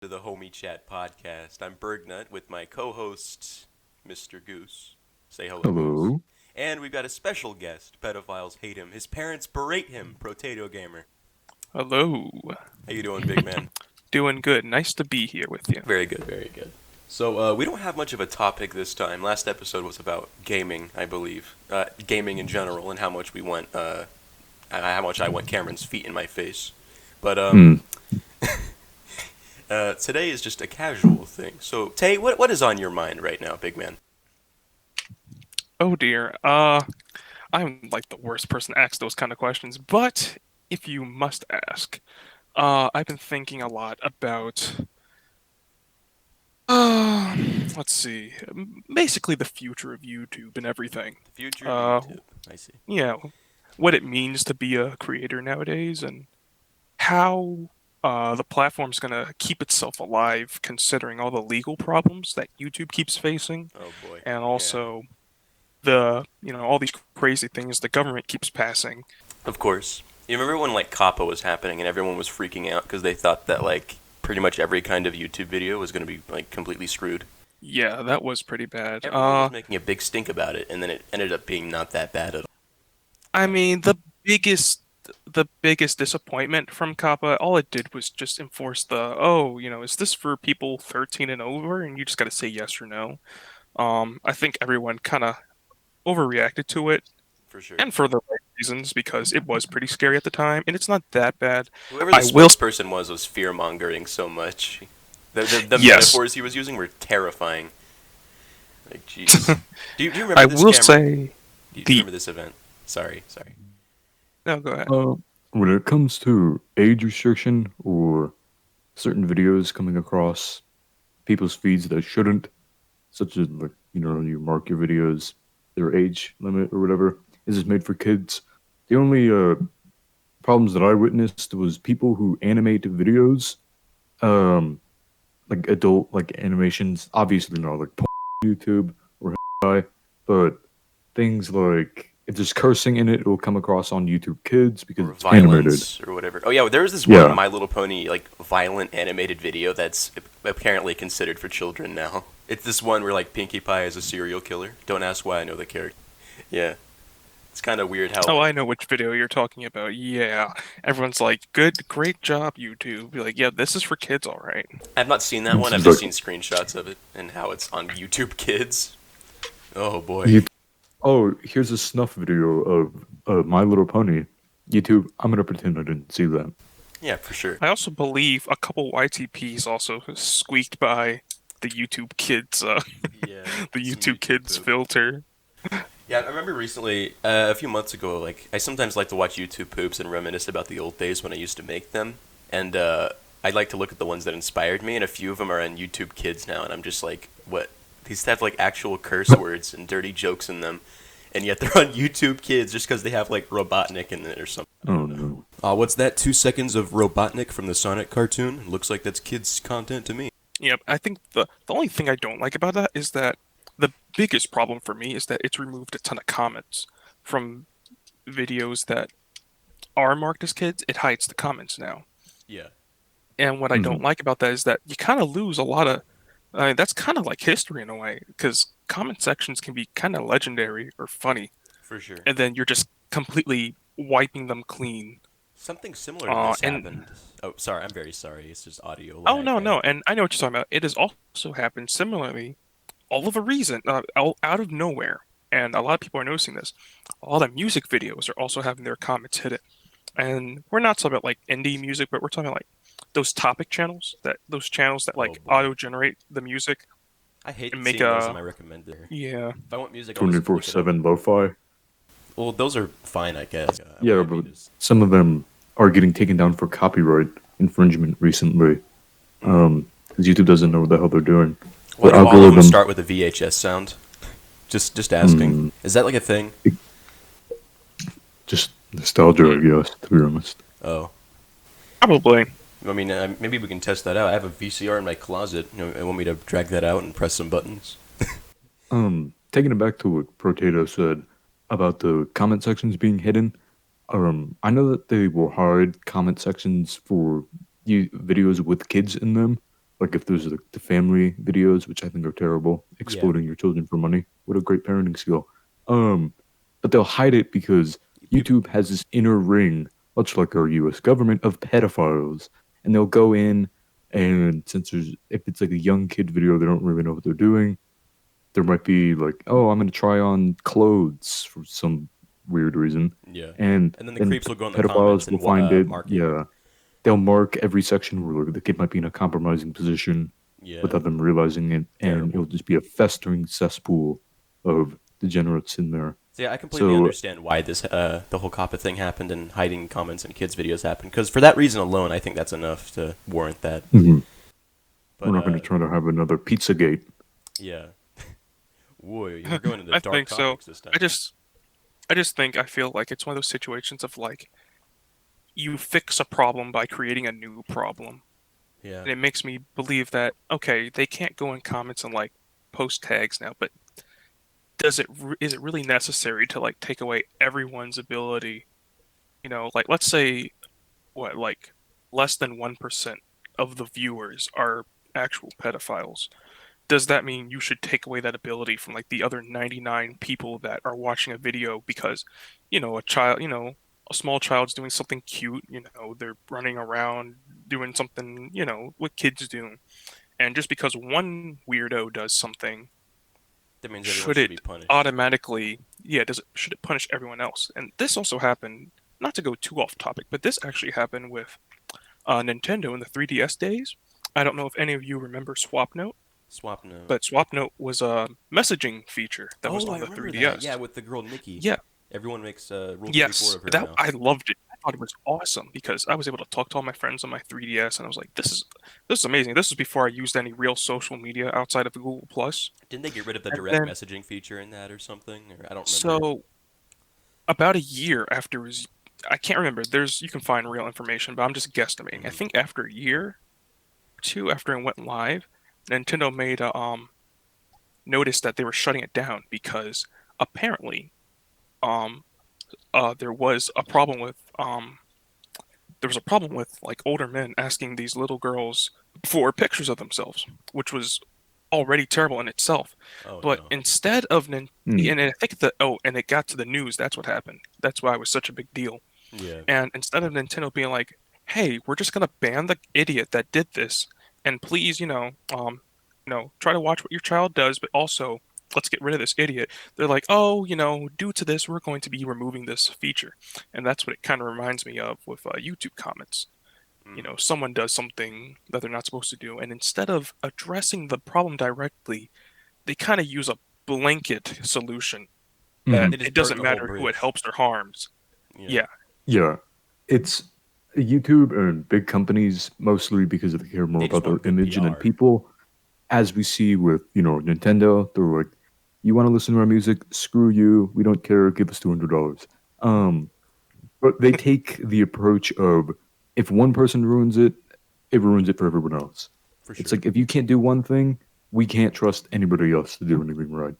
to the Homie Chat podcast. I'm Bergnut with my co-host, Mr. Goose. Say hello, Goose. Hello. And we've got a special guest. Pedophiles hate him. His parents berate him. ProTayToe Gamer. Hello. How you doing, big man? Doing good. Nice to be here with you. Very good, very good. So we don't have much of a topic this time. Last episode was about gaming, I believe. Gaming in general and how much we went. How much I went Cameron's feet in my face. But Hmm. today is just a casual thing. So Tay, what is on your mind right now, big man? Oh dear. I'm like the worst person to ask those kind of questions, but if you must ask, I've been thinking a lot about uh let's see, basically the future of YouTube and everything. The future of Uh YouTube. I see. yeah, what it means to be a creator nowadays and how the platform's gonna keep itself alive considering all the legal problems that YouTube keeps facing, Oh boy. and Yeah. also all these crazy things the government keeps passing. Of course. You remember when like COPPA was happening and everyone was freaking out because they thought that like pretty much every kind of YouTube video was going to be like completely screwed. Yeah, that was pretty bad. Everyone was making a big stink about it, and then it ended up being not that bad at all. I mean, the biggest disappointment from COPPA, all it did was just enforce is this for people 13 and over? And you just got to say yes or no. I think everyone kind of overreacted to it, For sure. and for the right reasons, because it was pretty scary at the time, and it's not that bad. Whoever the I will. spokesperson was fear mongering so much. The Yes, metaphors he was using were terrifying. Like, jeez. Do you remember I this, will Cameron? say Do you the. remember this event? Sorry, sorry. No, go ahead. Uh, when it comes to age restriction or certain videos coming across people's feeds that shouldn't, such as like you mark your videos their age limit or whatever, is this made for kids? The only problems that I witnessed was people who animate videos, um, like adult like animations. Obviously not like YouTube or hentai, but things like if there's cursing in it, it will come across on YouTube Kids because Or it's animated. violence or whatever. Oh yeah, there was this one Yeah. My Little Pony like violent animated video that's apparently considered for children now. It's this one where like Pinkie Pie is a serial killer. Don't ask why I know the character. Yeah, it's kind of weird how Oh, like I know which video you're talking about. Yeah. Everyone's like, good, great job, YouTube. Be like, yeah, this is for kids, all right. I've not seen that one. It's I've just like seen screenshots of it and how it's on YouTube Kids. Oh boy. you. Oh, here's a snuff video of My Little Pony. YouTube. I'm gonna pretend I didn't see that. Yeah, for sure. I also believe a couple YTPs also squeaked by the YouTube Kids, Yeah, the some YouTube YouTube Kids poop. filter. Yeah, I remember recently, a few months ago, like, I sometimes like to watch YouTube poops and reminisce about the old days when I used to make them. And, I'd like to look at the ones that inspired me, and a few of them are on YouTube Kids now, and I'm just like, what? These have, like, actual curse words and dirty jokes in them, and yet they're on YouTube Kids just because they have, like, Robotnik in it or something. I Oh don't know. no. What's that? 2 seconds of Robotnik from the Sonic cartoon? Looks like that's kids' content to me. Yep, I think the only thing I don't like about that is that the biggest problem for me is that it's removed a ton of comments from videos that are marked as kids. It hides the comments now. Yeah. And what I Hmm. don't like about that is that you kind of lose a lot of. I mean, that's kind of like history in a way, because comment sections can be kind of legendary or funny, For sure. and then you're just completely wiping them clean. Something similar to this And happened. Oh, sorry, I'm very sorry. It's just audio oh lag. no, no, and I know what you're talking about. It has also happened similarly, all of a reason, out of nowhere, and a lot of people are noticing this. A lot of music videos are also having their comments hidden, and we're not talking about like indie music, but we're talking about like those channels that Oh like boy. auto generate the music I hate and make seeing those in a my recommender. yeah. If I want music, I'll Twenty just four look it up. seven lo-fi. Well, those are fine, I guess. What Yeah, I but mean is, some of them are getting taken down for copyright infringement recently. Because YouTube doesn't know what the hell they're doing. why The do all of them algorithm. start with a VHS sound? Just asking. Hmm. Is that like a thing? Just nostalgia, I guess. To be honest. Oh, Probably. I mean, maybe we can test that out. I have a VCR in my closet. You want me to drag that out and press some buttons? Taking it back to what Potato said about the comment sections being hidden. I know that they will hide comment sections for videos with kids in them, Like if there's the family videos, which I think are terrible, Yeah. exploiting your children for money. What a great parenting skill. Um, but they'll hide it because People. YouTube has this inner ring, much like our U.S. government, of pedophiles, and they'll go in and censor if it's like a young kid video, they don't really know what they're doing. There might be like, oh, I'm going to try on clothes for some weird reason, Yeah. and And then the then creeps will go in the comments pedophiles will and find it. mark it. Yeah, they'll mark every section where the kid might be in a compromising position Yeah. without them realizing it, and Terrible. it'll just be a festering cesspool of degenerates in there. So yeah, I completely So, understand why this the whole COPPA thing happened and hiding comments in kids' videos happened. Because for that reason alone, I think that's enough to warrant that. mhm, we're But not going to try to have another Pizzagate. yeah. Whoa, you're going into I dark think so. topics this time. I feel like it's one of those situations of like you fix a problem by creating a new problem. Yeah. And it makes me believe that okay, they can't go in comments and like post tags now, but is it really necessary to like take away everyone's ability? You know, like let's say what like less than 1% of the viewers are actual pedophiles. Does that mean you should take away that ability from like the other 99 people that are watching a video because, a small child's doing something cute, they're running around doing something, what kids do. And just because one weirdo does something, That means everyone should should be it punished. automatically, yeah, should it punish everyone else? And this also happened, not to go too off topic, but this actually happened with Nintendo in the 3DS days. I don't know if any of you remember SwapNote. Swap note. But SwapNote was a messaging feature that was Oh, I on the remember that. Yeah, 3DS. with the girl Nikki. Yeah, Everyone makes Rule 34 yes, of her that now. I loved it. I thought it was awesome because I was able to talk to all my friends on my 3DS, and I was like, this is amazing. This is before I used any real social media outside of Google Plus. Didn't they get rid of the And direct then, messaging feature in that or something? Or I don't remember. so about a year after it was, I can't remember. You can find real information, but I'm just guesstimating. I Hmm. think after a year or two after it went live, Nintendo made a notice that they were shutting it down because apparently um there was a problem with like older men asking these little girls for pictures of themselves, which was already terrible in itself. Oh But no. instead of Hmm. and I think and it got to the news. That's what happened. That's why it was such a big deal. Yeah. And instead of Nintendo being like, "Hey, we're just gonna ban the idiot that did this, and please, try to watch what your child does, but also let's get rid of this idiot." They're like, "Oh, due to this, we're going to be removing this feature," and that's what it kind of reminds me of with YouTube comments. Mm. Someone does something that they're not supposed to do, and instead of addressing the problem directly, they kind of use a blanket solution that Mhm. They just it burn doesn't the whole matter who it bridge. helps or harms. Yeah. Yeah. Yeah, it's YouTube and big companies mostly because they care more They just about their want good image than PR. people. As we see with Nintendo, they're like, "You want to listen to our music? Screw you. We don't care. Give us $200." But they take the approach of if one person ruins it, it ruins it for everyone else. For It's sure. like if you can't do one thing, we can't trust anybody else to do anything right.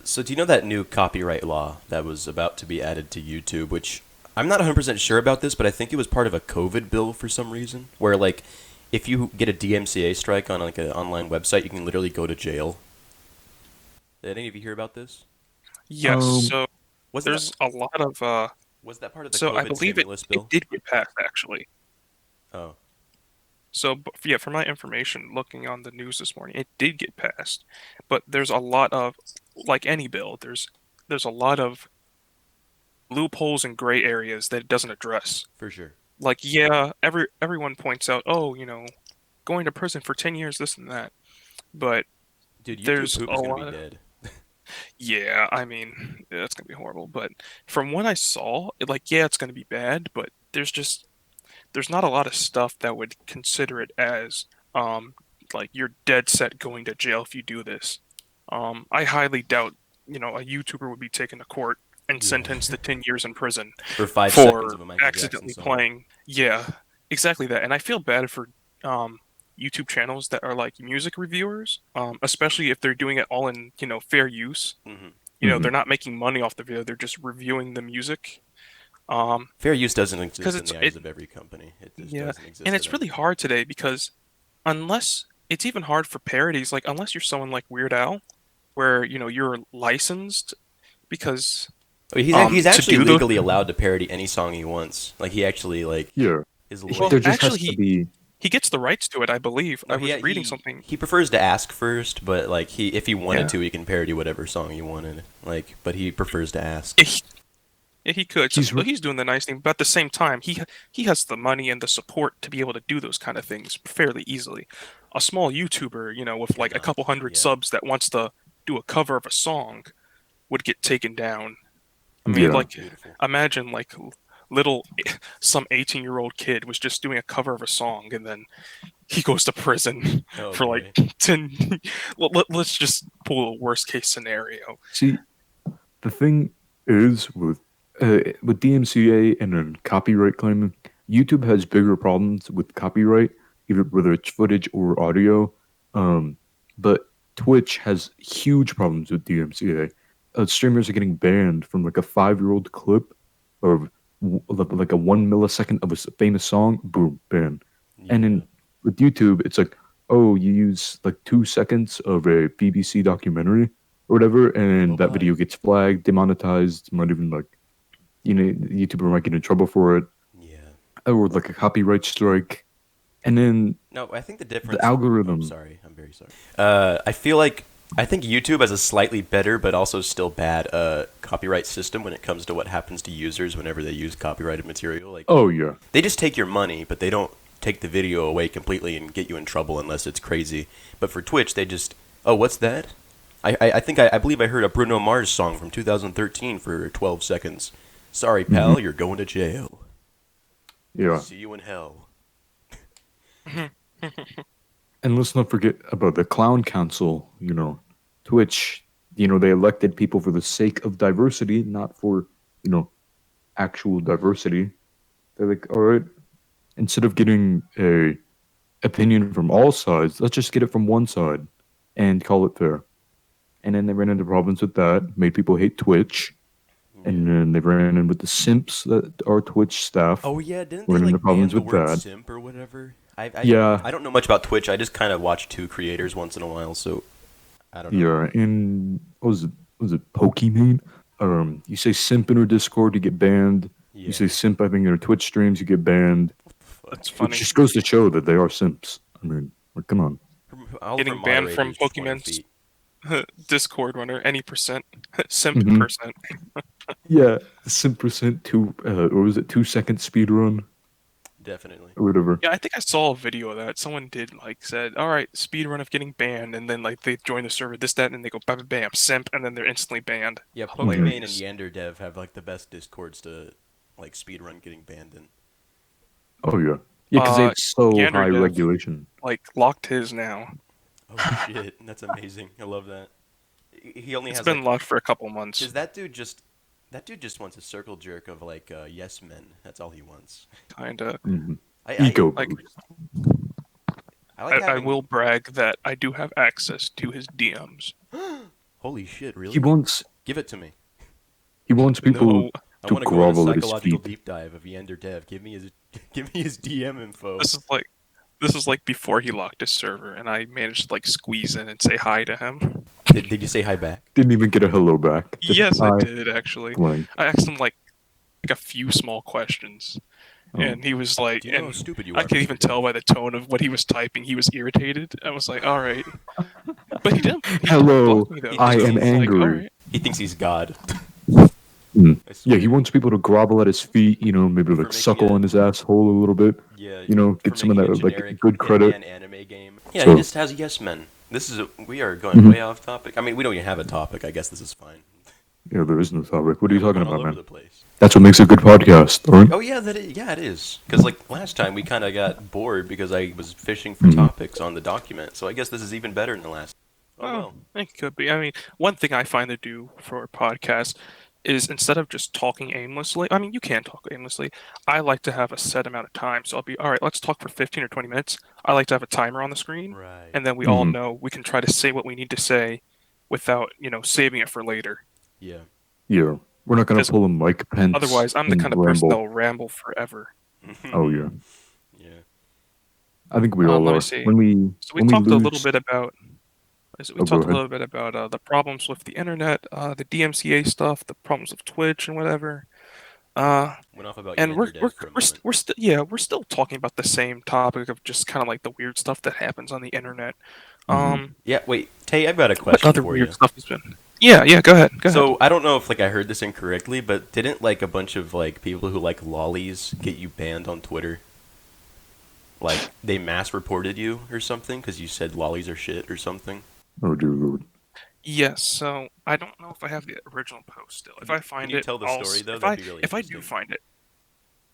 So do you know that new copyright law that was about to be added to YouTube, which I'm not 100% sure about this, but I think it was part of a COVID bill for some reason, where like if you get a DMCA strike on like an online website, you can literally go to jail. Did any of you hear about this? Yes. Um, So Wasn't that there's a lot of was that part of the so I COVID believe it stimulus it bill? did get passed actually. Oh, So yeah, for my information, looking on the news this morning, it did get passed. But there's a lot of like any bill, there's a lot of loopholes and gray areas that it doesn't address. for sure. Like yeah, everyone points out, oh, going to prison for 10 years, this and that. But Dude, YouTube there's poop a is gonna be lot of dead. yeah, I mean, that's gonna be horrible. But from what I saw, yeah, it's gonna be bad, but there's not a lot of stuff that would consider it as um like you're dead set going to jail if you do this. I highly doubt, a YouTuber would be taken to court and Yeah. sentenced to 10 years in prison For 5 seconds for of a Michael Jackson accidentally song. playing. Yeah, exactly that. And I feel bad for um YouTube channels that are like music reviewers, especially if they're doing it all in, fair use. Hmm. mhm. They're not making money off the video, they're just reviewing the music. Um, Fair use doesn't because exist in it's the eyes it of every company. It just yeah, doesn't exist and to it's them. really hard today because unless it's even hard for parodies, like unless you're someone like Weird Al, where you're licensed because He's to actually do those. legally allowed to parody any song he wants. Like he actually like Yeah, is Well, there legally. just actually, has to be. he gets the rights to it, I believe. No, I was reading something. he prefers to ask first, but like if he wanted Yeah, to, he can parody whatever song he wanted. Like, but he prefers to ask. yeah, he could. So He's he's doing the nice thing, but at the same time, he has the money and the support to be able to do those kind of things fairly easily. A small YouTuber, with like a Cannot. couple hundred Yeah. subs that wants to do a cover of a song would get taken down. I mean, Yeah. like, Beautiful. imagine like little some 18-year-old kid was just doing a cover of a song and then he goes to prison Oh for boy. like 10. Let's just pull a worst case scenario. See, the thing is with DMCA and then copyright claiming, YouTube has bigger problems with copyright, either whether it's footage or audio. But Twitch has huge problems with DMCA. Streamers are getting banned from like a 5-year-old clip of like a 1 millisecond of a famous song. Boom, ban. And Yeah. then with YouTube, it's like, oh, you use like 2 seconds of a BBC documentary or whatever, and that Bye-bye. video gets flagged, demonetized, might even like, the YouTuber might get in trouble for it, Yeah. or like a copyright strike. And then No, I think the difference. algorithm- I'm sorry. I'm very sorry. I think YouTube has a slightly better, but also still bad, copyright system when it comes to what happens to users whenever they use copyrighted material. Like, oh yeah, they just take your money, but they don't take the video away completely and get you in trouble unless it's crazy. But for Twitch, they just, oh, what's that? I believe I heard a Bruno Mars song from 2013 for 12 seconds. Sorry, pal, you're going to jail. yeah. See you in hell. And let's not forget about the clown council. Twitch. They elected people for the sake of diversity, not for actual diversity. They're like, all right, instead of getting a opinion from all sides, let's just get it from one side and call it fair. And then they ran into problems with that, made people hate Twitch, and then they ran in with the simps that are Twitch staff. Oh yeah, didn't they Ran into like ban problems the with word that. simp or whatever? Yeah. I don't know much about Twitch. I just kind of watch two creators once in a while, so I don't know. Yeah, and what was it? Was it Pokemon? You say simp in her Discord, you get banned. Yeah. You say simp, I think, in her Twitch streams, you get banned. That's Which funny. just goes to show that they are simps. I mean, like, come on. All Getting for banned from moderators, just want Pokemon's feet. Discord runner, any percent, simp Mhm. percent. Yeah, simp percent or was it 2 second speed run Definitely. or whatever? Yeah, I think I saw a video of that. Someone did like said, "All right, speed run of getting banned," and then like they join the server, this, that, and they go bam, bam, bam, simp, and then they're instantly banned. Yeah, Oh my Pokemon and goodness. YanderDev have like the best discords to like speedrun getting banned in. Oh yeah, yeah, because they have so Yander high Dev. regulation. Like locked his now. Oh shit, that's amazing. I love that. He only It's has been like, locked for a couple months. cause that dude just wants a circle jerk of like yes men. That's all he wants. Kinda. Mhm. I Eco like- boost. I like I having, will brag that I do have access to his DMs. Holy shit, really? He wants Give it to me. people No, I to want to go on a grovel at his psychological feet. deep dive of YanderDev. Give me his DM info. this is like before he locked his server, and I managed to like squeeze in and say hi to him. Did you say hi back? Didn't even get a hello back. Just Yes, I hi, did actually. blank. I asked him like a few small questions, Oh. and he was like, Do you know how and stupid you I are? could even tell by the tone of what he was typing. He was irritated. I was like, all right, but he didn't. He Hello, blocked me, though. I He am was like, angry. all right. He thinks he's God. Mm. I swear. Yeah, he wants people to grovel at his feet, maybe For like making suckle a- on his asshole a little bit. Yeah, get for some of making that a like generic good credit. Hitman anime game. Yeah, So- he just has yes men. We are going Mhm. way off topic. I mean, we don't even have a topic. I guess this is fine. Yeah, there is no topic. What are you We're talking all about, over man? the place. That's what makes a good podcast, all right? Oh yeah, it is. Because like last time we kind of got bored because I was fishing for Mhm. topics on the document. So I guess this is even better than the last. Oh well. It could be. I mean, one thing I find to do for a podcast is instead of just talking aimlessly, I mean, you can talk aimlessly. I like to have a set amount of time. So I'll be, all right, let's talk for 15 or 20 minutes. I like to have a timer on the screen. Right. And then we all Mhm. know we can try to say what we need to say without, saving it for later. Yeah. Yeah. We're not going Because to pull a Mike Pence. Otherwise, I'm the and kind of person ramble. that will ramble forever. Oh, yeah. Yeah. I think we all Let me are. see. When we So we when we talked a little lose, bit about. We oh, go talked a ahead. little bit about the problems with the internet, the DMCA stuff, the problems of Twitch and whatever. Uh, Went off about your and internet for a moment. we're still yeah we're still talking about the same topic of just kind of like the weird stuff that happens on the internet. Hmm. Yeah, wait, Tay, I've got a What question other for weird you. stuff has been? Yeah, yeah. Go ahead, go ahead. So I don't know if like I heard this incorrectly, but didn't like a bunch of like people who like lollies get you banned on Twitter? Like they mass reported you or something because you said lollies are shit or something. Oh dear Lord. Yes. So I don't know if I have the original post still. If I Can find you it, tell the story though? if That'd be really I do interesting. find it,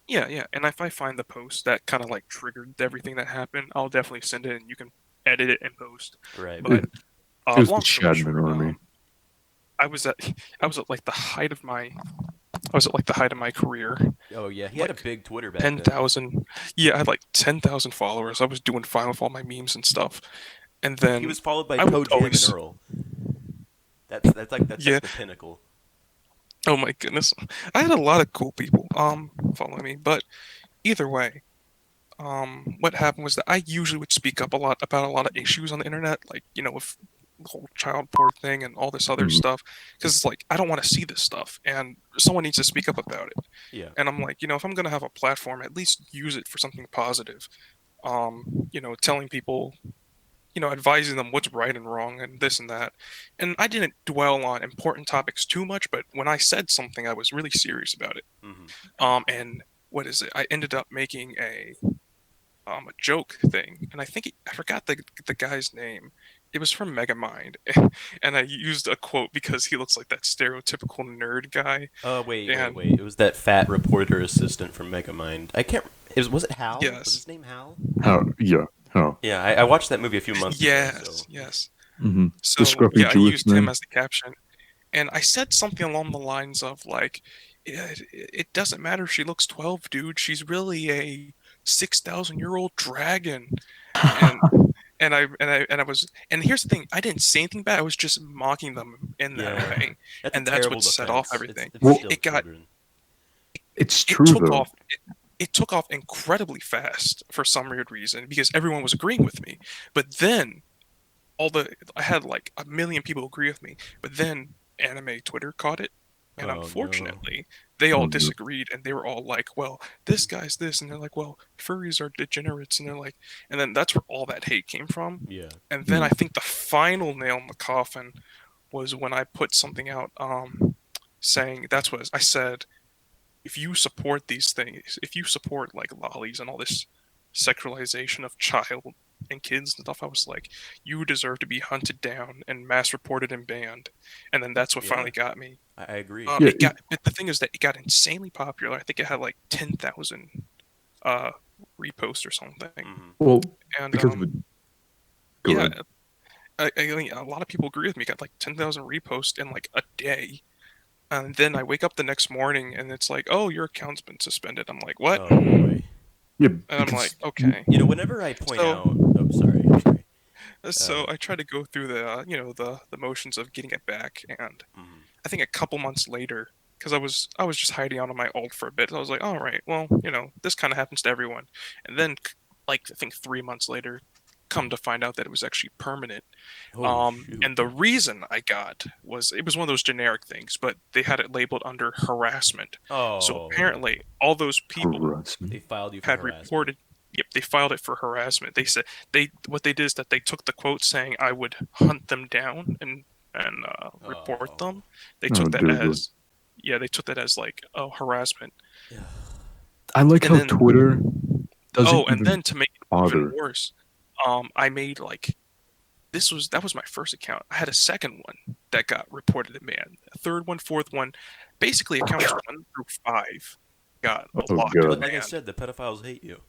yeah, yeah. And if I find the post that kind of like triggered everything that happened, I'll definitely send it, and you can edit it and post. Right. But It was the long story Shadman short, army. I was at I was at like the height of my I was at like the height of my career. Oh yeah, he had a Like big Twitter back then. 10,000. Yeah, I had like 10,000 followers. I was doing fine with all my memes and stuff. And He then was followed by I would Toe Jam and always, Earl. That's like yeah. the pinnacle. Oh my goodness. I had a lot of cool people following me, but either way, what happened was that I usually would speak up a lot about a lot of issues on the internet, like, with the whole child porn thing and all this other Mhm. stuff, because it's like I don't want to see this stuff, and someone needs to speak up about it. Yeah. And I'm like, if I'm gonna have a platform, at least use it for something positive. Telling people, advising them what's right and wrong and this and that. And I didn't dwell on important topics too much, but when I said something, I was really serious about it. Hmm. And what is it? I ended up making a joke thing, and I forgot the guy's name. It was from Megamind, and I used a quote because he looks like that stereotypical nerd guy. Wait. And It was that fat reporter assistant from Megamind. I can't. Was it Hal? Was yes, his name Hal? How? Yeah. How? Yeah, I watched that movie a few months ago. yes, So yes. Mm-hmm. The So scruffy yeah, I Jewish used him man. as the caption, and I said something along the lines of like, it doesn't matter if she looks 12, dude. She's really a 6,000-year-old dragon. And and I was, and here's the thing, I didn't say anything bad. I was just mocking them in that yeah, way, that's a and that's terrible what set off defense. It's everything. it's Well, still It got children. it's it true took though. off. It took off incredibly fast for some weird reason because everyone was agreeing with me. But then I had like a million people agree with me, but then anime Twitter caught it, and Oh no. unfortunately, they all Oh dear. disagreed, and they were all like, "Well, this guy's this," and they're like, "Well, furries are degenerates," and they're like, and then that's where all that hate came from. Yeah. And then I Mm. think the final nail in the coffin was when I put something out, saying that's what I said. If you support these things, if you support like lollies and all this sexualization of child and kids and stuff, I was like, you deserve to be hunted down and mass reported and banned. And then that's what Yeah, finally got me. I agree. Yeah. But the thing is that it got insanely popular. I think it had like 10,000 uh reposts or something. Hmm. Well, And because of it. Go yeah, ahead. I think a lot of people agree with me. It got like 10,000 reposts in like a day. And then I wake up the next morning and it's like, oh, your account's been suspended. I'm like, what? Oh boy. Yeah, And I'm like, because okay. Whenever I point So out, oh, sorry. so I try to go through the motions of getting it back, and Mhm. I think a couple months later, because I was just hiding out on my alt for a bit. I was like, all right, well, this kind of happens to everyone. And then like I think 3 months later, come to find out that it was actually permanent. Holy shoot. And the reason I got was it was one of those generic things, but they had it labeled under harassment. So Oh, apparently, all those people harassment. they filed you for had harassment. reported. Yep, they filed it for harassment. They said what they did is that they took the quote saying I would hunt them down and report Oh. them. They Oh took that dear Lord. as yeah, they took that as like harassment. I like And how then Twitter doesn't and even then to make it even bother. worse, I made like that was my first account. I had a second one that got reported and banned. A third one, fourth one, basically accounts 1 through 5 got Oh locked god. and Like I banned. said, the pedophiles hate you.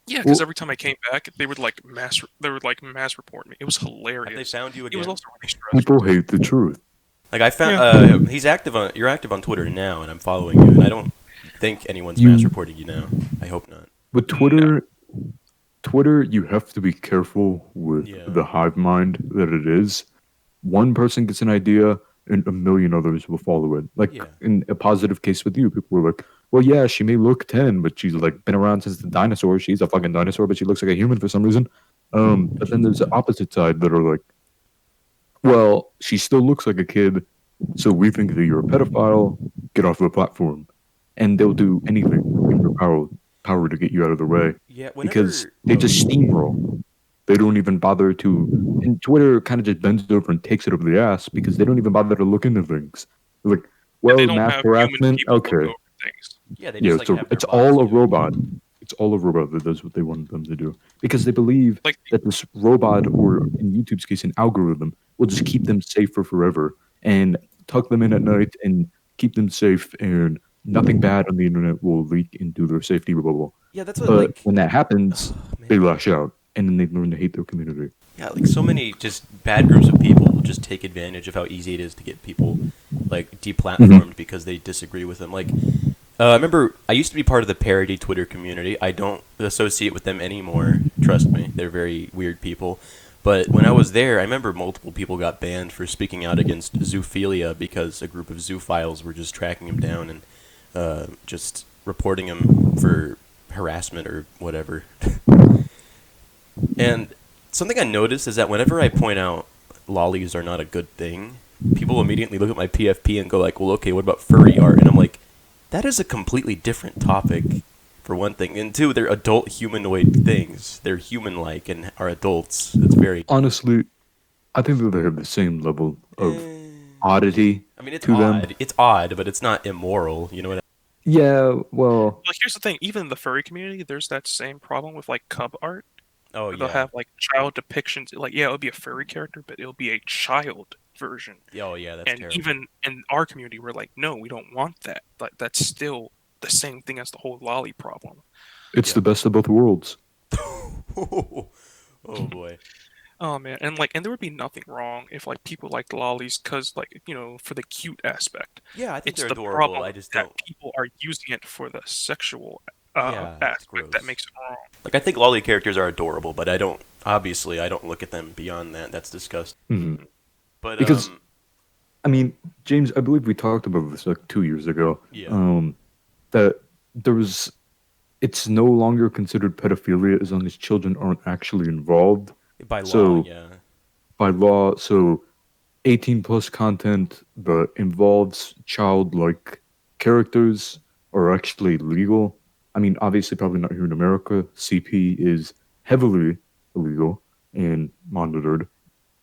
Yeah, because Well, every time I came back, they would like mass report me. It was Have they hilarious. found you It was again? also really stressful. people hate the truth. Like I found, Yeah. you're active on Twitter now, and I'm following you, and I don't think anyone's mass You reporting you now. I hope not. with No. Twitter, you have to be careful with Yeah. the hive mind that it is. One person gets an idea, and a million others will follow it. Like Yeah. in a positive case with you, people were like, well, yeah, she may look 10, but she's like been around since the dinosaurs. She's a fucking dinosaur, but she looks like a human for some reason. But then there's the opposite side that are like, well, she still looks like a kid, so we think that you're a pedophile. Get off the platform, and they'll do anything in their power to get you out of the way Yeah, because whenever they just steamroll. They don't even bother to. And Twitter kind of just bends over and takes it over the ass because they don't even bother to look into things. They're like, Yeah, they well, don't mass have human harassment, people look okay, over things. yeah, they yeah, just like so have their it's bots all a do it. robot. It's all a robot that does what they want them to do because they believe Like, that this robot, or in YouTube's case, an algorithm, will just keep them safe for forever and tuck them in at night and keep them safe, and nothing bad on the internet will leak into their safety bubble. Yeah, that's what But like when that happens, oh, they man. lash out and then they learn to hate their community. Yeah, like so many just bad groups of people will just take advantage of how easy it is to get people like deplatformed because they disagree with them. Like I remember I used to be part of the parody Twitter community. I don't associate with them anymore. Trust me, they're very weird people. But when I was there, I remember multiple people got banned for speaking out against zoophilia because a group of zoophiles were just tracking him down and just reporting him for harassment or whatever. And something I noticed is that whenever I point out lollies are not a good thing, people immediately look at my PFP and go like, "Well, okay, what about furry art?" And I'm like, that is a completely different topic, for one thing. And two, they're adult humanoid things. They're human-like and are adults. It's very. Honestly, I think that they have the same level of Eh, oddity I mean, it's to them. odd. It's odd, but it's not immoral. You know what? Yeah, well, like here's the thing: even in the furry community, there's that same problem with like cub art, Oh where they'll yeah. have like child depictions. Like, yeah, it'll be a furry character, but it'll be a child version. Yeah, oh yeah, that's And terrible. even in our community, we're like, no, we don't want that. Like, that's still the same thing as the whole lolly problem. it's Yeah. the best of both worlds. Oh boy. Oh man, and like, and there would be nothing wrong if like people liked lollies, cause like for the cute aspect. Yeah, I think It's they're the adorable. problem I just that don't. people are using it for the sexual Yeah, it's aspect that gross. makes it wrong. Like I think lolly characters are adorable, but I don't. Obviously, I don't look at them beyond that. That's disgusting. Mhm. But Because I mean, James, I believe we talked about this like 2 years ago. yeah, That there was, it's no longer considered pedophilia as long as children aren't actually involved. by law, So yeah. by law, so 18 plus content that involves childlike characters are actually legal. I mean, obviously, probably not here in America. CP is heavily illegal and monitored,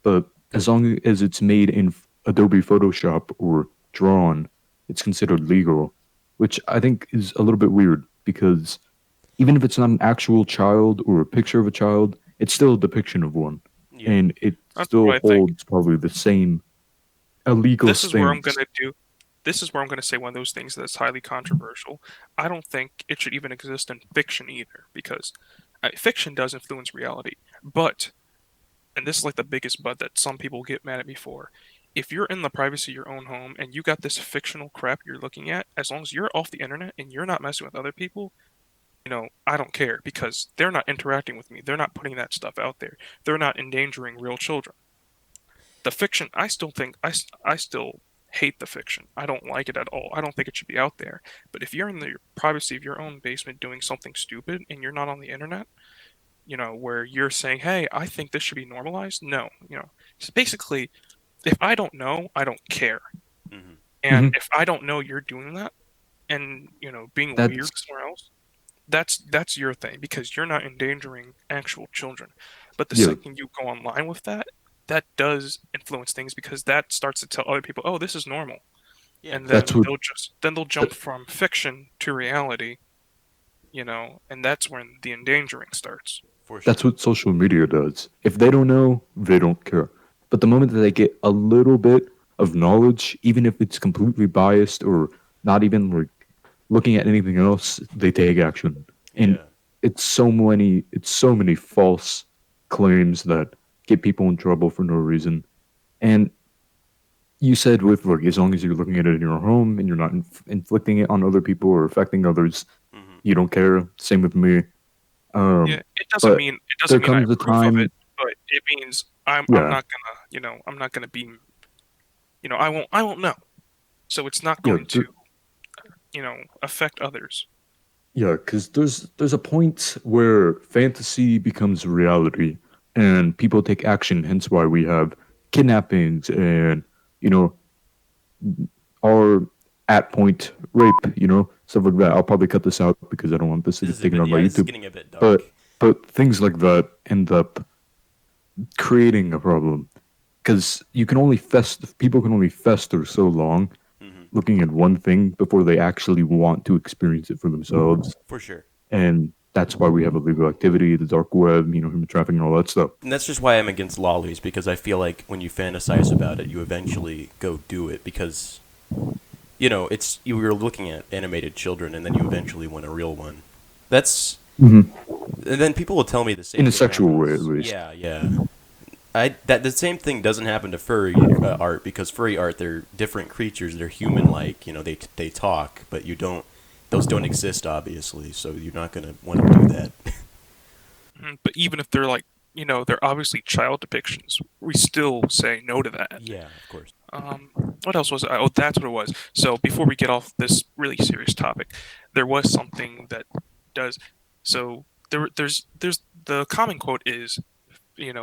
but as Good. long as it's made in Adobe Photoshop or drawn, it's considered legal, which I think is a little bit weird because even if it's not an actual child or a picture of a child, it's still a depiction of one, Yeah. and it That's what still I think. holds probably the same illegal This is where I'm stance. gonna do. This is where I'm gonna say one of those things that's highly controversial. I don't think it should even exist in fiction either, because fiction does influence reality. But, and this is like the biggest but that some people get mad at me for. If you're in the privacy of your own home and you got this fictional crap you're looking at, as long as you're off the internet and you're not messing with other people, I don't care because they're not interacting with me. They're not putting that stuff out there. They're not endangering real children. The fiction, I still think, I still hate the fiction. I don't like it at all. I don't think it should be out there. But if you're in the privacy of your own basement doing something stupid and you're not on the internet, where you're saying, hey, I think this should be normalized, no. So basically, if I don't know, I don't care. Hmm. And Hmm. if I don't know you're doing that and, being weird That's somewhere else, that's your thing because you're not endangering actual children. But the yeah, second you go online with that, that does influence things because that starts to tell other people, "Oh, this is normal," Yeah, and that's then exactly. what they'll jump from fiction to reality, and that's when the endangering starts. For that's sure. what social media does. If they don't know, they don't care. But the moment that they get a little bit of knowledge, even if it's completely biased or not even like looking at anything else, they take action. And Yeah. it's so many false claims that get people in trouble for no reason. And you said with like as long as you're looking at it in your home and you're not inflicting it on other people or affecting others, Hmm. you don't care. Same with me. Yeah, Um, it doesn't but mean there I comes a approve of it, time, but it means I'm yeah, not gonna, I'm not gonna be, I won't know. So it's not yeah. going to. affect others. Yeah, because there's a point where fantasy becomes reality, and people take action. Hence, why we have kidnappings and you know our at point rape. Stuff like that. I'll probably cut this out because I don't want this to This get is a taken bit, out by yeah, this is YouTube. getting a bit dark. But things like that end up creating a problem because people can only fester so long Hmm. looking at one thing before they actually want to experience it for themselves. For sure. And that's why we have illegal activity, the dark web, human trafficking, and all that stuff. And that's just why I'm against lollies, because I feel like when you fantasize about it, you eventually go do it because, it's you're looking at animated children, and then you eventually want a real one. That's Mm-hmm. and then people will tell me the same In a thing sexual way, happens. at least. Yeah, yeah. That the same thing doesn't happen to furry art, because furry art, they're different creatures. They're human-like. They talk, but you don't. Those don't exist, obviously. So you're not gonna want to do that. But even if they're they're obviously child depictions, we still say no to that. Yeah, of course. What else was it? Oh, that's what it was. So before we get off this really serious topic, there was something that does. So there's the common quote is,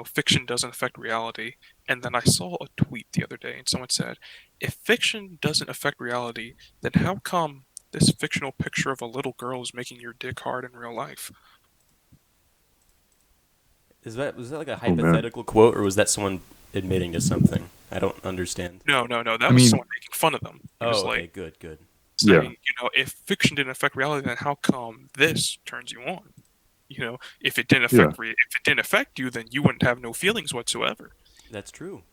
fiction doesn't affect reality. And then I saw a tweet the other day, and someone said, if fiction doesn't affect reality, then how come this fictional picture of a little girl is making your dick hard in real life? Was that like a Oh man. hypothetical quote, or was that someone admitting to something? I don't understand. No, no, no. That I was mean, someone making fun of them. He was Oh, okay, like good, good. yeah. saying, if fiction didn't affect reality, then how come this turns you on? If it didn't Yeah. if it didn't affect you, then you wouldn't have no feelings whatsoever. That's true.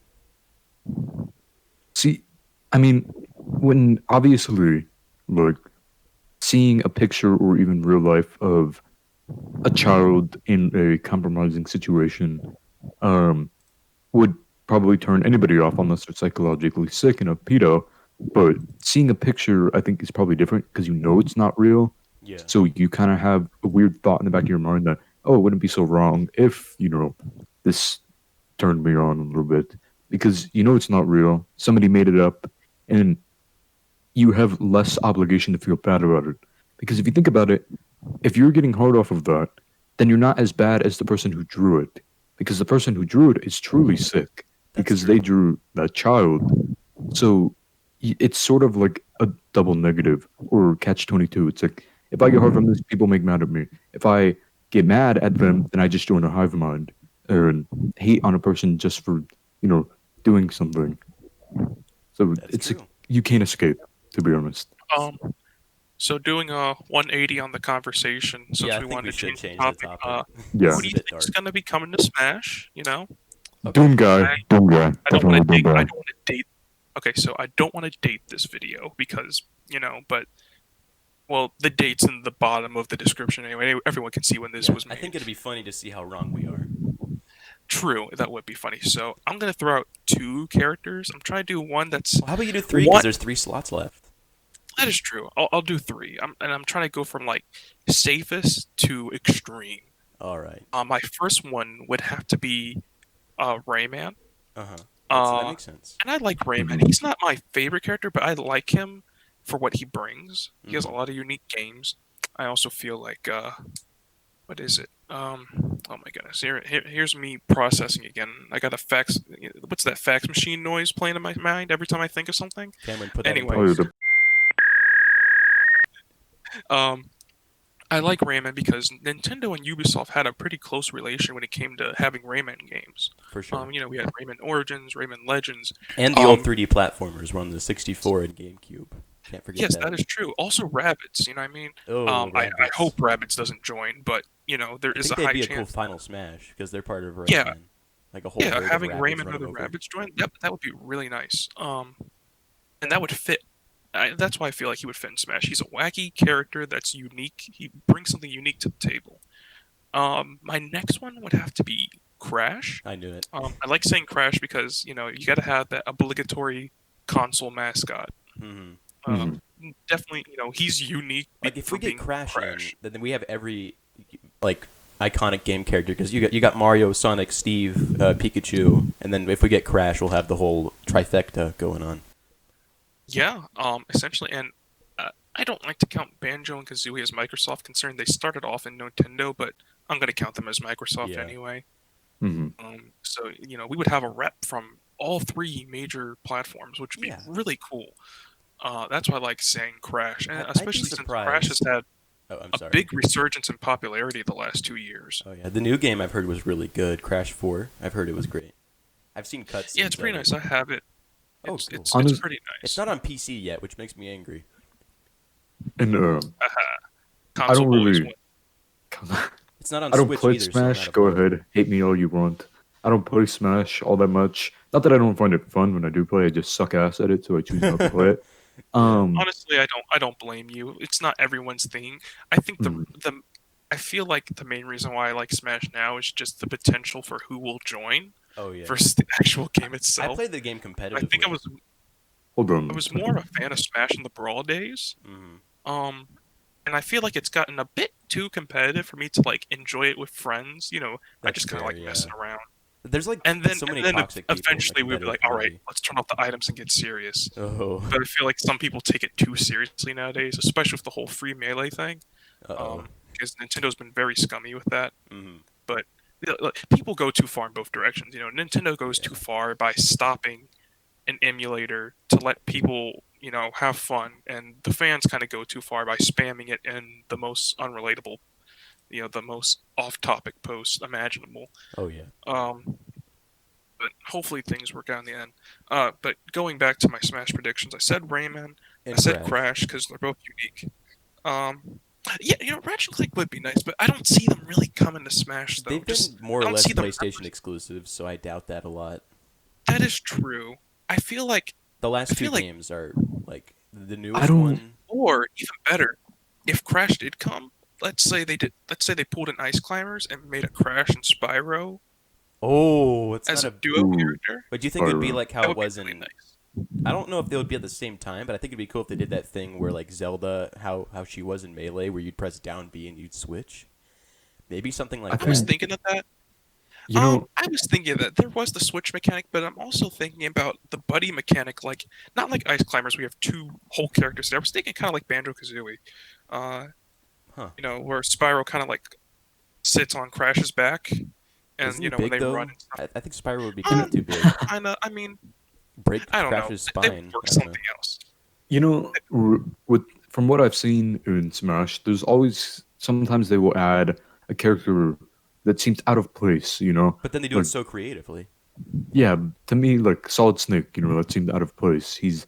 See, I mean, when obviously, like, seeing a picture or even real life of a child in a compromising situation um, would probably turn anybody off unless they're psychologically sick and a pedo. But seeing a picture, I think, is probably different because it's not real. Yeah. So you kind of have a weird thought in the back of your mind that, oh, it wouldn't be so wrong if, this turned me on a little bit. Because it's not real. Somebody made it up. And you have less obligation to feel bad about it. Because if you think about it, if you're getting hard off of that, then you're not as bad as the person who drew it. Because the person who drew it is truly sick. That's Because true. they drew that child. So it's sort of like a double negative or catch 22. It's like, if I get hard from this, people make mad at me. If I get mad at them, then I just join a hive mind and hate on a person just for, you know, doing something. So That's it's like, true. you can't escape, to be honest. Um, so doing a 180 on the conversation, Yeah, since I we think we wanted to should change the change the topic. topic. Yeah. Who This do is a you bit think is dark. gonna be coming to Smash? Doom guy. I Doom guy. I don't want Definitely to Doom date. I guy. don't want to date. Okay, so I don't want to date this video because but well, the date's in the bottom of the description anyway. Everyone can see when this Yeah, was I made. think it'd be funny to see how wrong we are. True, that would be funny. So I'm gonna throw out two characters. I'm trying to do one that's Well, how about you do three? Because what there's 3 slots left. that is true. I'll do three. I'm trying to go from like safest to extreme. All right. My first one would have to be Rayman. Uh huh. That Uh, makes sense. and I like Rayman. Mhm. He's not my favorite character, but I like him for what he brings. He has a Mhm. lot of unique games. I also feel like what is it? Oh my goodness. Here's me processing again. I got a fax. What's that fax machine noise playing in my mind every time I think of something? Cameron, put that in Anyway, Oh, yeah, post. um, I like Rayman because Nintendo and Ubisoft had a pretty close relation when it came to having Rayman games. For sure. We had Rayman Origins, Rayman Legends. And the old 3D platformers were on the 64 and GameCube. Can't forget Yes, that. that is true. Also, Rabbids. You know what I mean? Oh, I Rabbids. hope Rabbids doesn't join, but there I is think a they'd high be a cool chance. final Smash because they're part of Yeah, Rayman. Like a whole yeah, herd of having Rabbids Rayman or running the over. Rabbids join, yep, that would be really nice. And that would fit. That's why I feel like he would fit in Smash. He's a wacky character that's unique. He brings something unique to the table. My next one would have to be Crash. I knew it. I like saying Crash because you gotta have that obligatory console mascot. Hmm. Uh, Definitely, he's unique Like if for we get being Crash Crash. in, then we have every like iconic game character because you got Mario, Sonic, Steve, Pikachu, and then if we get Crash, we'll have the whole trifecta going on. Yeah, essentially, and I don't like to count Banjo and Kazooie as Microsoft, considering they started off in Nintendo, but I'm gonna count them as Microsoft Yeah. anyway. Hmm. So we would have a rep from all three major platforms, which would be Yeah. really cool. That's why I like saying Crash, and I'd be especially since Crash has surprised. had Oh, I'm a sorry. big resurgence in popularity the last 2 years. Oh yeah, the new game I've heard was really good. Crash 4. I've heard it was great. I've seen cutscenes. Yeah, it's pretty of nice. it. I have it. Oh, It's cool. it's it's Honest, pretty It's nice. not on PC yet, which makes me angry. and I Console don't boys. really. It's not on I don't Switch play either, so I'm Smash. not Go upset. ahead, hate me all you want. I don't play Smash all that much. Not that I don't find it fun when I do play. I just suck ass at it, so I choose not to play it. Yeah. Honestly, I don't blame you. It's not everyone's thing. I think Mhm. I feel like the main reason why I like Smash now is just the potential for who will join Oh yeah. versus the actual game I itself. played the game I competitively. think Hold on. I was more a fan of Smash in the Brawl days. Mhm. And I feel like it's gotten a bit too competitive for me to like enjoy it with friends. I That's just kind of fair, like yeah. messing around. There's like And then so and many then toxic people in the eventually we would be competitive like, all right, community. let's turn off the items and get serious. Oh. But I feel like some people take it too seriously nowadays, especially with the whole free melee thing. Uh-oh. Because Nintendo's been very scummy with that. Mhm. But look, people go too far in both directions. Nintendo goes Yeah. too far by stopping an emulator to let people, have fun, and the fans kind of go too far by spamming it in the most unrelatable, the most off-topic posts imaginable. Oh yeah. But hopefully things work out in the end. But going back to my Smash predictions, I said Rayman, I And said Crash. Crash because they're both unique. Yeah, Ratchet and Clank would be nice, but I don't see them really coming to Smash though. They've been Just more I or don't less see them. PlayStation exclusives, so I doubt that a lot. That is true. I feel like, The I last two feel like, games are like the I newest don't. one. or even better, if Crash did come, let's say they did. Let's say they pulled an Ice Climbers and made a Crash and Spyro Oh, it's as not a a. duo Ooh, character. But do you think it would be Pyro. like how That it would be was really in? nice. I don't know if they would be at the same time, but I think it'd be cool if they did that thing where like Zelda, how she was in Melee, where you'd press down B and you'd switch. Maybe something I like I was that. think thinking of that. you know. I was thinking that there was the switch mechanic, but I'm also thinking about the buddy mechanic, like not like Ice Climbers, we have two whole characters there. I was thinking kind of like Banjo Kazooie, Huh. where Spyro kind of like sits on Crash's back, and Isn't he when big they run though? and stuff. I think Spyro would be You kind know. of too big. Kind of. I mean, Break I don't know. Crash's They would spine. work I don't know. something else. You know. With from what I've seen in Smash, there's always sometimes they will add a character that seems out of place. But then they do it Like so creatively. yeah, to me, like Solid Snake. That seemed out of place. He's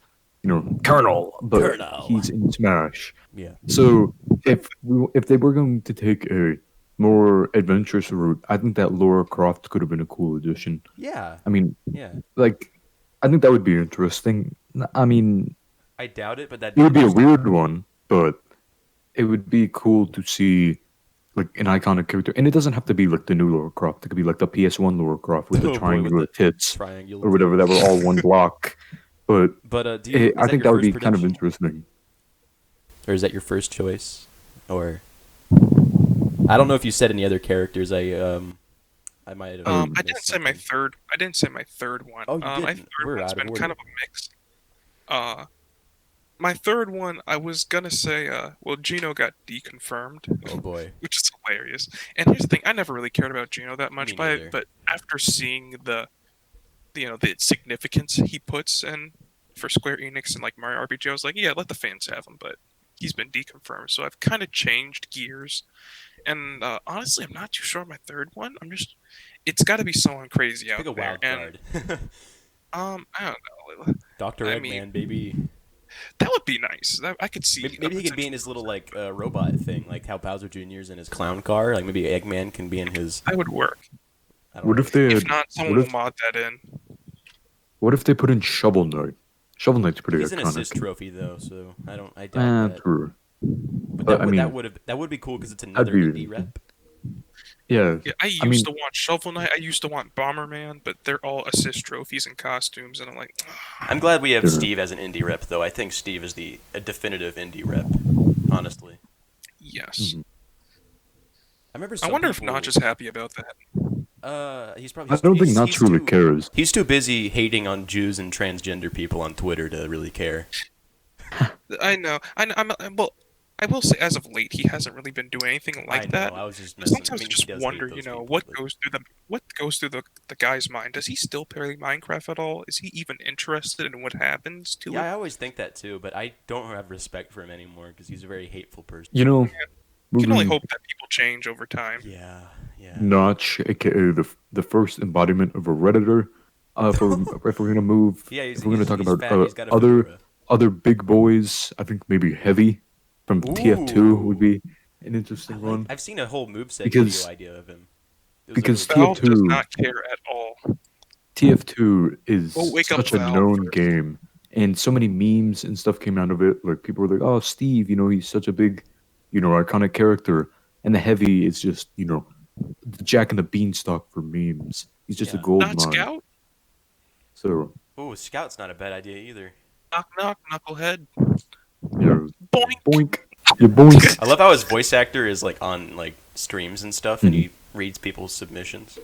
Colonel, but Colonel. he's in Smash. Yeah. So if they were going to take a more adventurous route, I think that Laura Croft could have been a cool addition. Yeah. I mean, Yeah. like, I think that would be interesting. I mean, I doubt it, but that'd it be would be a interesting. weird one, but it would be cool to see like an iconic character. And it doesn't have to be like the new Laura Croft. It could be like the PS1 Laura Croft with Oh, the boy, triangular with the tits triangular or whatever that were all one block. But But is I that think your that would first be kind of prediction? interesting. Or is that your first choice? Or I don't know if you said any other characters. I might have. Um, I didn't say my something. third. I didn't say my third one. Oh, you My didn't. third We're one's out of been order. kind of a mix. Uh, my third one, I was gonna say, well, Gino got deconfirmed, Oh boy. which is hilarious. And here's the thing: I never really cared about Gino that Me much, neither. but after seeing the significance he puts in for Square Enix and like Mario RPG, I was like, yeah, let the fans have him. But he's been deconfirmed, so I've kind of changed gears. And honestly, I'm not too sure on my third one. It's got to be someone crazy out Pick a there. wild And card. I don't know. Dr. I Eggman, mean, baby. that would be nice. I could see. Maybe he could be in his little like robot thing, like how Bowser Jr.'s in his clown car. Like maybe Eggman can be in his. That would work. I don't What know. if they If had, not, someone what will if mod that in. what if they put in Shovel Knight? Shovel Knight's pretty He's an assist iconic. trophy though, so I doubt that. True. But But I mean, that would be cool because it's that'd another be indie rep. yeah. Yeah, I I mean, used to want Shovel Knight. I used to want Bomberman, but they're all assist trophies and costumes, and I'm like, I'm glad we have Sure. Steve as an indie rep though. I think Steve is a definitive indie rep, honestly. yes. Mhm. I remember I some wonder if people. Notch is happy about that. He's probably. I don't think he's Notch really too, cares. He's too busy hating on Jews and transgender people on Twitter to really care. I know. Well, I will say, as of late, he hasn't really been doing anything I like know. that. I was just But messing. I sometimes I mean, he just does hate wonder, those people, what but goes through the guy's mind? Does he still play Minecraft at all? Is he even interested in what happens to yeah, it? I always think that too. But I don't have respect for him anymore because he's a very hateful person. You know, You can only moving hope that people change over time. Yeah, yeah. Notch, aka the first embodiment of a redditor. If we're gonna move, Yeah, if we're gonna talk he's about fat. He's got a other fedora. big boys, I think maybe Heavy from TF2 would Ooh, be an I interesting like. one I've seen a whole moveset video because idea of him. It was a really good Valve idea. does TF2 not care at all. TF2 Oh, is wake up, such a Valve known first. game, and so many memes and stuff came out of it. Like people were like, "Oh, Steve, he's such a big, iconic character," and the Heavy is just, the Jack and the Beanstalk for memes. He's just a Yeah. gold Not mine. Scout. So Ooh, Scout's not a bad idea either. Knock knock, knucklehead. yeah, Boink. boink, you boink. I love how his voice actor is like on like streams and stuff, and Mhm. he reads people's submissions.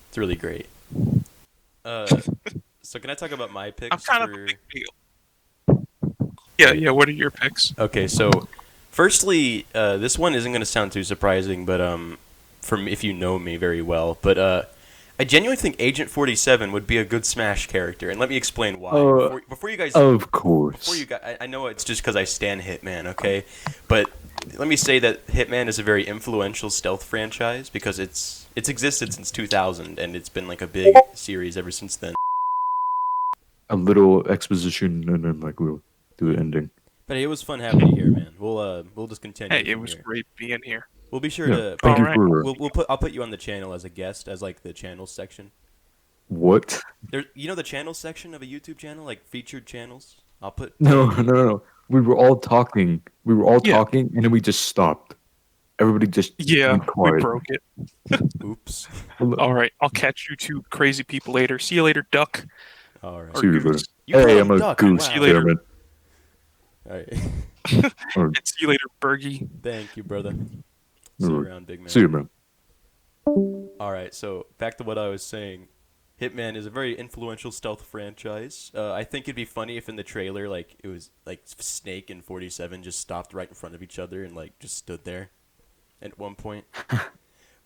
It's really great. Uh, so can I talk about my I'm picks kind of a for? big deal. Yeah, yeah. What are your picks? Okay, so firstly, this one isn't going to sound too surprising, but from if you know me very well, but I genuinely think Agent 47 would be a good Smash character, and let me explain why. Uh, Before you guys, of before you course. guys, I know it's just because I stan Hitman, okay, but let me say that Hitman is a very influential stealth franchise because it's existed since 2000, and it's been like a big series ever since then. A little exposition, and then like we'll do the ending. But it was fun having you here, man. We'll just continue Hey, it from was here. great being here. We'll be sure Yeah, to thank you Alright. for I'll put you on the channel as a guest as like the channel section. what? There, the channel section of a YouTube channel, like featured channels. I'll put No, Danny. no. We were all talking. Yeah, And then we just stopped. Everybody just yeah. went We quiet. broke it. Oops. All right. I'll catch you two crazy people later. See you later, duck All right. or See you later. goose. You call Hey, him I'm a Duck. goose, See you Wow. later. damn it. All right. Or, And see you later, Bergie. Thank you, brother. See you or, around, big man. see you, man. All right. So back to what I was saying. Hitman is a very influential stealth franchise. I think it'd be funny if in the trailer, like it was like Snake and 47 just stopped right in front of each other and like just stood there at one point.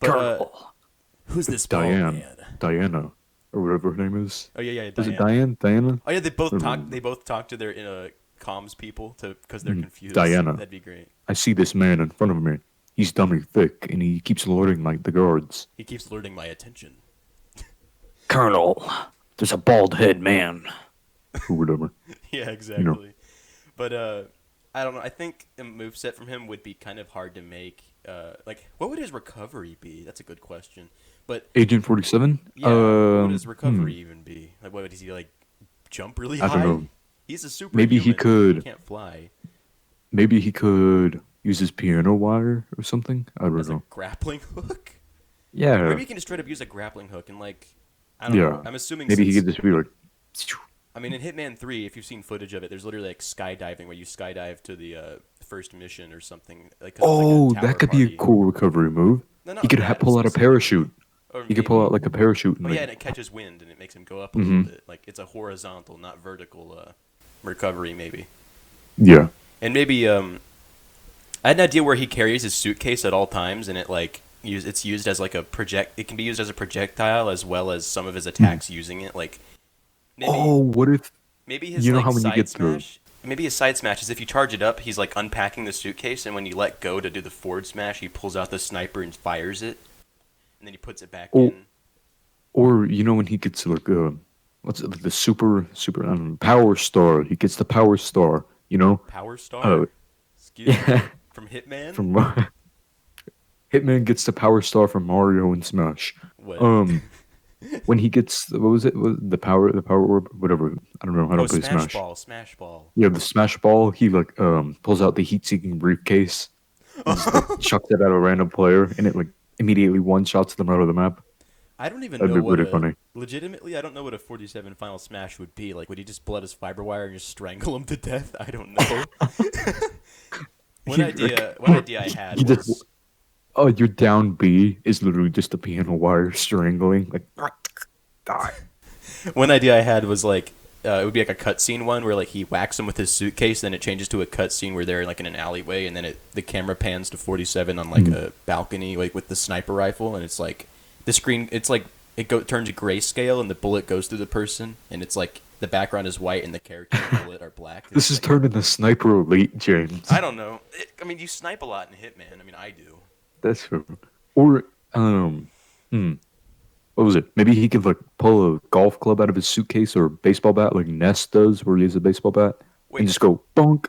But who's this bald man? Diana, or whatever her name is. Oh yeah, Is it Diana. Diana? Oh yeah, they both Never talk. mind. They both talk to their comms people because they're confused. Diana. That'd be great. I see this man in front of me. He's dummy thick, and he keeps alerting like the guards. He keeps alerting my attention. Colonel, there's a bald head man. Or whatever. Yeah, exactly. But I don't know. I think a moveset from him would be kind of hard to make. Like, what would his recovery be? That's a good question. But Agent 47? yeah, what would his recovery even be? Like, what would he like? Jump really high? I don't know. He's a super. Maybe he could. He can't fly. Maybe he could use his piano wire or something. I don't As a know. grappling hook? Yeah. Maybe he can just straight up use a grappling hook and like. I don't Yeah. know. I'm assuming. Maybe he since- could just be like. I mean, in Hitman 3, if you've seen footage of it, there's literally like skydiving where you skydive to the first mission or something. Like, 'cause it's Oh, like a tower that could be party. a cool recovery move. No, not He could that pull out a specific. parachute. Or He could pull maybe- out like a parachute. And, Oh like, yeah, and it catches wind and it makes him go up a Mhm. little bit. Like it's a horizontal, not vertical recovery, maybe. yeah. And maybe I had an idea where he carries his suitcase at all times, and it's used as like a project. It can be used as a projectile as well as some of his attacks using it. Like maybe Oh, what if? maybe his you know like how when you side get through- smash. Maybe his side smash is if you charge it up, he's like unpacking the suitcase, and when you let go to do the forward smash, he pulls out the sniper and fires it, and then he puts it back Oh. in. Or when he gets like what's it, like the super power star? He gets the power star. Power Star. Oh, Excuse me. yeah. From Hitman. From Hitman gets the power star from Mario and Smash. What? When he gets what was it? The power orb, whatever. I don't know how to Oh, play Smash Smash. Ball, Smash Ball. Yeah, the Smash Ball. He like pulls out the heat-seeking briefcase, and just, like, chucks it at a random player, and it like immediately one-shots them out of the map. I don't even That'd know be what pretty funny. legitimately, I don't know what a 47 Final Smash would be. Like, would he just pull out his fiber wire and just strangle him to death? I don't know. One idea I had He was just your down B is literally just the piano wire strangling like die. one idea I had was like it would be like a cutscene one where like he whacks him with his suitcase, then it changes to a cutscene where they're like in an alleyway, and then the camera pans to 47 on like a balcony, like with the sniper rifle, and it's like the screen, it's like turns grayscale, and the bullet goes through the person, and it's like the background is white and the character and the bullet are black. This is like, turned into Sniper Elite, James. I don't know. I mean, you snipe a lot in Hitman. I mean, I do. That's true. Or what was it? Maybe he could like pull a golf club out of his suitcase or a baseball bat, like Ness does, where he has a baseball bat, Wait. and just go bonk,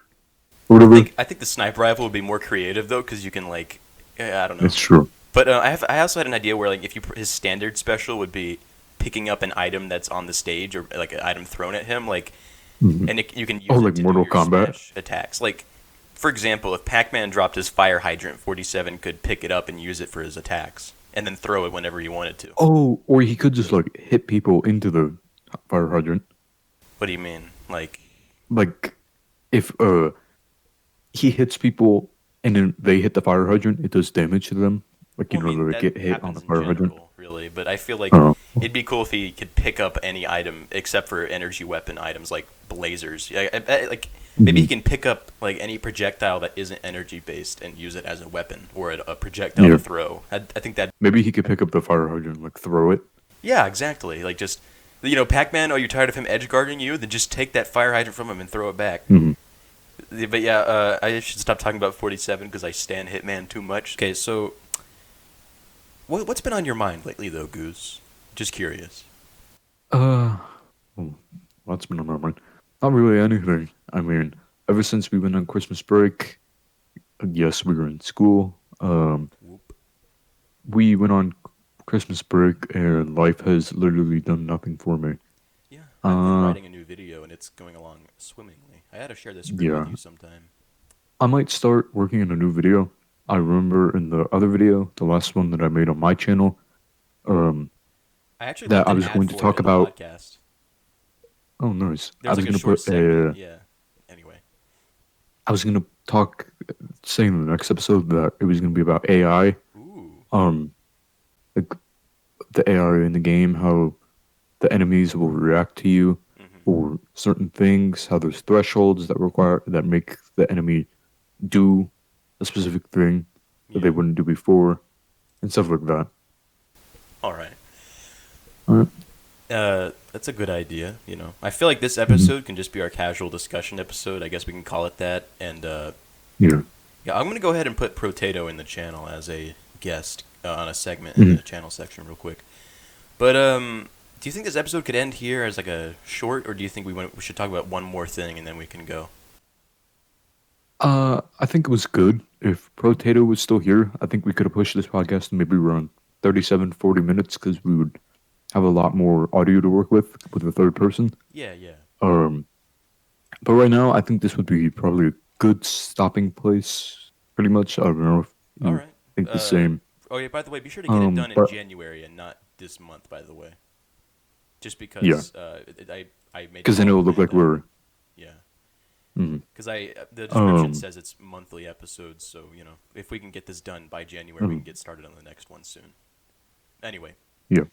or whatever. I think the sniper rifle would be more creative though, because you can like, I don't know. That's true. But I also had an idea where like if his standard special would be picking up an item that's on the stage or like an item thrown at him, like, and you can use it like to Mortal do your Kombat smash attacks. Like, for example, if Pac-Man dropped his fire hydrant, 47 could pick it up and use it for his attacks, and then throw it whenever he wanted to. Oh, or he could just like hit people into the fire hydrant. What do you mean? Like If he hits people and then they hit the fire hydrant, it does damage to them. Like well, I mean, they that get hit on happens the in fire hydrant. general, really. But I feel like it'd be cool if he could pick up any item except for energy weapon items like blazers. Like maybe he can pick up like any projectile that isn't energy based and use it as a weapon or a projectile to throw. I think that maybe he could pick up the fire hydrant, like throw it. yeah, exactly. Like just Pac-Man. Oh, you're tired of him edge guarding you? Then just take that fire hydrant from him and throw it back. But yeah, I should stop talking about 47 because I stand Hitman too much. Okay, so what's been on your mind lately, though, Goose? Just curious. What's been on my mind? Not really anything. I mean, ever since we went on Christmas break, yes, we were in school. We went on Christmas break, and life has literally done nothing for me. Yeah, I've been writing a new video, and it's going along swimmingly. I had to share this script with you sometime. I might start working on a new video. I remember in the other video, the last one that I made on my channel, I actually that I was going to talk about. Podcast. Oh, nice. There's like a short segment. Yeah. Anyway, I was gonna say in the next episode that it was gonna be about AI. Ooh. Like the AI in the game, how the enemies will react to you or certain things, how there's thresholds that make the enemy do a specific thing that they wouldn't do before, and stuff like that. All right. That's a good idea. I feel like this episode can just be our casual discussion episode. I guess we can call it that. And yeah, I'm gonna go ahead and put ProTayToe in the channel as a guest on a segment in the channel section, real quick. But do you think this episode could end here as like a short, or do you think we should talk about one more thing and then we can go? I think it was good. If ProTayToe was still here, I think we could have pushed this podcast to maybe around 37, 40 minutes because we would have a lot more audio to work with a third person. Yeah. But right now, I think this would be probably a good stopping place, pretty much. I don't know if you think the same. Oh, yeah, by the way, be sure to get it done in January and not this month, by the way. Just because I made because then it will look like we're... Yeah. Because the description says it's monthly episodes, so, if we can get this done by January, we can get started on the next one soon. Anyway. Yeah.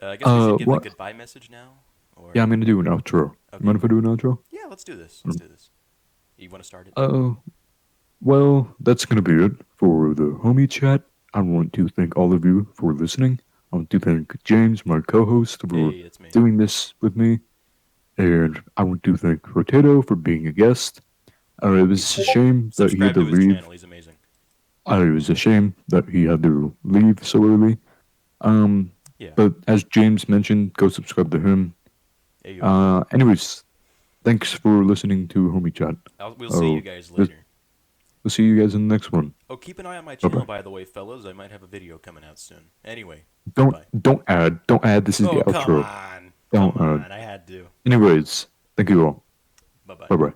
I guess we should give the goodbye message now? Or... Yeah, I'm going to do an outro. Okay. You mind if I do an outro? Yeah, let's do this. Let's do this. You want to start it? Well, that's going to be it for the homie chat. I want to thank all of you for listening. I want to thank James, my co-host, for doing this with me. And I want to thank ProTayToe for being a guest. It was a shame that he had to leave. Channel. He's amazing. It was a shame that he had to leave so early. But as James mentioned, go subscribe to him. Anyways, thanks for listening to Homie Chat. We'll see you guys later. We'll see you guys in the next one. Oh, keep an eye on my channel, by the way, fellas. I might have a video coming out soon. Anyway, don't add. This is the outro. Come on. I had to. Anyways, thank you all. Bye-bye. Bye-bye.